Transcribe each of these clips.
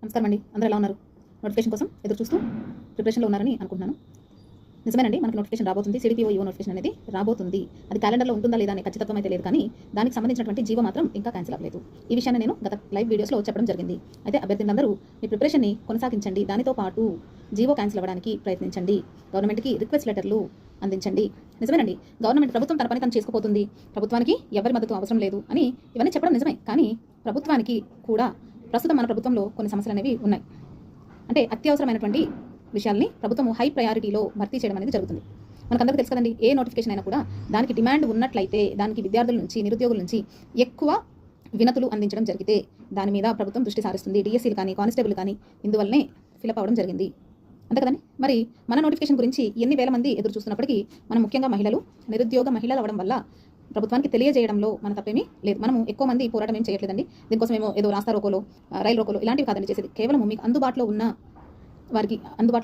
నమస్కారం అండి. అందరూ ఎలా ఉన్నారు? నోటిఫికేషన్ కోసం ఎదురు చూస్తూ ప్రిపరేషన్లో ఉన్నారని అనుకుంటున్నాను. నిజమేనండి, మనకి నోటిఫికేషన్ రాబోతుంది. సిడిపిఓ ఈఓ నోటిఫికేషన్ అనేది రాబోతుంది. అది క్యాలెండర్లో ఉంటుందా లేదా అనే ఖచ్చితత్వం అయితే లేదు, కానీ దానికి సంబంధించినటువంటి జీవో మాత్రం ఇంకా క్యాన్సిల్ అవ్వలేదు. ఈ విషయాన్ని నేను గత లైవ్ వీడియోస్లో చెప్పడం జరిగింది. అయితే అభ్యర్థులందరూ మీ ప్రిపరేషన్ని కొనసాగించండి. దానితో పాటు జీవో క్యాన్సిల్ అవ్వడానికి ప్రయత్నించండి. గవర్నమెంట్కి రిక్వెస్ట్ లెటర్లు అందించండి. నిజమేనండి, ప్రభుత్వం తన పని తను చేసుకుపోతుంది. ప్రభుత్వానికి ఎవరి మద్దతు అవసరం లేదు అని ఇవన్నీ చెప్పడం నిజమే, కానీ ప్రభుత్వానికి కూడా ప్రస్తుతం మన ప్రభుత్వంలో కొన్ని సమస్యలు అనేవి ఉన్నాయి. అంటే అత్యవసరమైనటువంటి విషయాల్ని ప్రభుత్వం హై ప్రయారిటీలో భర్తీ చేయడం అనేది జరుగుతుంది. మనకందరికీ తెలుసు కదండి, ఏ నోటిఫికేషన్ అయినా కూడా దానికి డిమాండ్ ఉన్నట్లయితే, దానికి విద్యార్థుల నుంచి నిరుద్యోగుల నుంచి ఎక్కువ వినతులు అందించడం జరిగితే దాని మీద ప్రభుత్వం దృష్టి సారిస్తుంది. డిఎస్సీలు కానీ కానిస్టేబుల్ కానీ ఇందువల్లనే ఫిలప్ అవ్వడం జరిగింది. అంతే కదండి. మరి మన నోటిఫికేషన్ గురించి ఎన్ని వేల మంది ఎదురు చూస్తున్నప్పటికీ మనం ముఖ్యంగా మహిళలు, నిరుద్యోగ మహిళలు అవ్వడం వల్ల ప్రభుత్వానికి తెలియజేయడంలో మన తప్పేమీ లేదు. మనము ఎక్కువ మంది పోరాటం ఏం చేయట్లేదండి. దీనికోసం ఏదో రాస్తా రోకోలో, రైలు రోకోలో ఇలాంటివి కాదండి చేసేది. కేవలం మీకు అందుబాటులో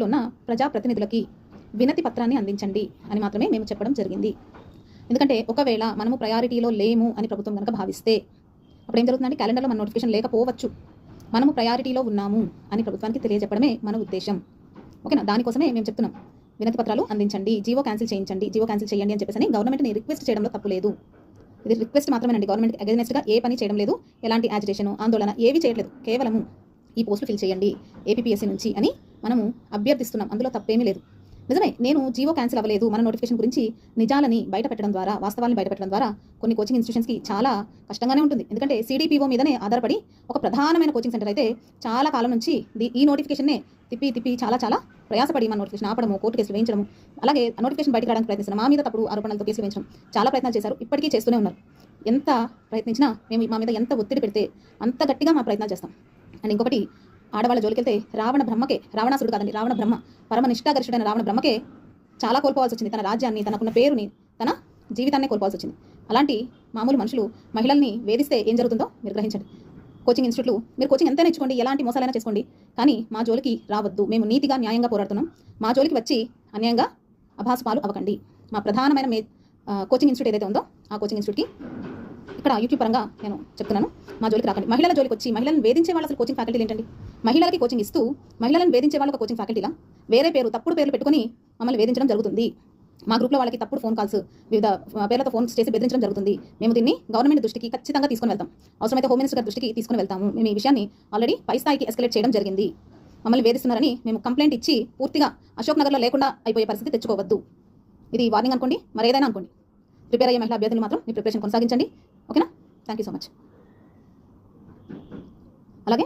ఉన్న ప్రజాప్రతినిధులకి వినతి పత్రాన్ని అందించండి అని మాత్రమే మేము చెప్పడం జరిగింది. ఎందుకంటే ఒకవేళ మనము ప్రయారిటీలో లేము అని ప్రభుత్వం కనుక భావిస్తే అప్పుడు ఏం జరుగుతుందండి, క్యాలెండర్లో మన నోటిఫికేషన్ లేకపోవచ్చు. మనము ప్రయారిటీలో ఉన్నాము అని ప్రభుత్వానికి తెలియజెప్పడమే మన ఉద్దేశం. ఓకేనా? దానికోసమే మేము చెప్తున్నాం, వినతి పత్రాలు అందించండి, జీవో క్యాన్సిల్ చేయండి అని చెప్పేసి గవర్నమెంట్ని రిక్వెస్ట్ చేయడంలో తప్పు లేదు. ఇది రిక్వెస్ట్ మాత్రమేనండి. గవర్నమెంట్ అగైనెస్ట్గా ఏ పని చేయడం లేదు, ఎలాంటి యాజిటేషన్, ఆందోళన ఏవి చేయట్లేదు. కేవలము ఈ పోస్టులు ఫిల్ చేయండి ఏపీపీఎస్సీ నుంచి అని మనము అభ్యర్థిస్తున్నాం. అందులో తప్పేమీ లేదు. నిజమే, నేను జీవో క్యాన్సిల్ అవ్వలేదు, మన నోటిఫికేషన్ గురించి నిజాలని బయటపెట్టడం ద్వారా, వాస్తవాలను బయటపెట్టడం ద్వారా కొన్ని కోచింగ్ ఇన్స్టిట్యూషన్స్కి చాలా కష్టంగానే ఉంటుంది. ఎందుకంటే సిడిపిఓ మీదనే ఆధారపడి ఒక ప్రధానమైన కోచింగ్ సెంటర్ అయితే చాలా కాలం నుంచి ఈ నోటిఫికేషన్నే తిప్పి చాలా ప్రయాసపడి మన నోటిఫికేషన్ ఆపడము, కోర్టు కేసులు వేయించడము, అలాగే నోటిఫికేషన్ బయటకు రావడానికి ప్రయత్నిస్తున్నాం. మా మీద తప్పుడు ఆరోపణలతో కేసులు వేయించడం చాలా ప్రయత్నాలు చేశారు. ఇప్పటికీ చేస్తూనే ఉన్నారు. ఎంత ప్రయత్నించినా మేము మా మీద ఎంత ఒత్తిడి పెడితే అంత గట్టిగా మా ప్రయత్నాలు చేస్తాం. అండ్ ఇంకొకటి, ఆడవాళ్ళ జోలికి వెళ్తే రావణాసురుడు కాదండి, రావణ బ్రహ్మ, పరమ నిష్ఠాగరిష్ఠుడైన రావణ బ్రహ్మకే చాలా కోల్పోవాల్సి వచ్చింది. తన రాజ్యాన్ని, తనకున్న పేరుని, తన జీవితాన్ని కోల్పోవాల్సి వచ్చింది. అలాంటి మామూలు మనుషులు మహిళల్ని వేధిస్తే ఏం జరుగుతుందో మీరు గ్రహించండి. కోచింగ్ ఇన్స్టిట్యూట్లు మీరు కోచింగ్ ఎంతైనా ఇచ్చుకోండి, ఎలాంటి మోసాలైనా చేసుకోండి, కానీ మా జోలికి రావద్దు. మేము నీతిగా న్యాయంగా పోరాడుతున్నాం. మా జోలికి వచ్చి అన్యాయంగా అభాసుపాలు అవ్వకండి. మా ప్రధానమైన కోచింగ్ ఇన్స్టిట్యూట్ ఏదైతే ఉందో ఆ కోచింగ్ ఇన్స్టిట్యూట్కి ఇక్కడ యూట్యూబ్ పరంగా నేను చెప్తున్నాను, మా జోలికి రాకండి. మహిళల జోలికి వచ్చి మహిళలను వేధించే వాళ్ళు అసలు కోచింగ్ ఫ్యాకల్టీలు ఏంటండి? మహిళలకి కోచింగ్ ఇస్తూ మహిళలను వేధించే వాళ్ళు ఒక కోచింగ్ ఫ్యాకల్టీలా? వేరే తప్పుడు పేర్లు పెట్టుకుని మమ్మల్ని వేధించడం జరుగుతుంది. మా గ్రూప్లో వాళ్ళకి తప్పుడు ఫోన్ కాల్స్, వివిధ పేర్లతో ఫోన్స్ చేసి బెదిరించడం జరుగుతుంది. మేము దీన్ని గవర్నమెంట్ దృష్టికి ఖచ్చితంగా తీసుకొని వెళ్తాం. అవసరమైతే హోమ్ మినిస్టర్ దృష్టికి తీసుకొని వెళ్తాము. మేము ఈ విషయాన్ని ఆల్రెడీ పై స్థాయికి ఎస్కలేట్ చేయడం జరిగింది. మమ్మల్ని వేధిస్తున్నారని మేము కంప్లైంట్ ఇచ్చి పూర్తిగా అశోక్ నగర్లో లేకుండా అయిపోయే పరిస్థితి తెచ్చుకోవద్దు. ఇది వార్నింగ్ అనుకోండి, మరేదైనా అనుకోండి. ప్రిపేర్ అయ్యే మహిళా అభ్యర్థులు మాత్రం మీ ప్రిపరేషన్ కొనసాగించండి. ఓకేనా? Thank you so much. అలాగే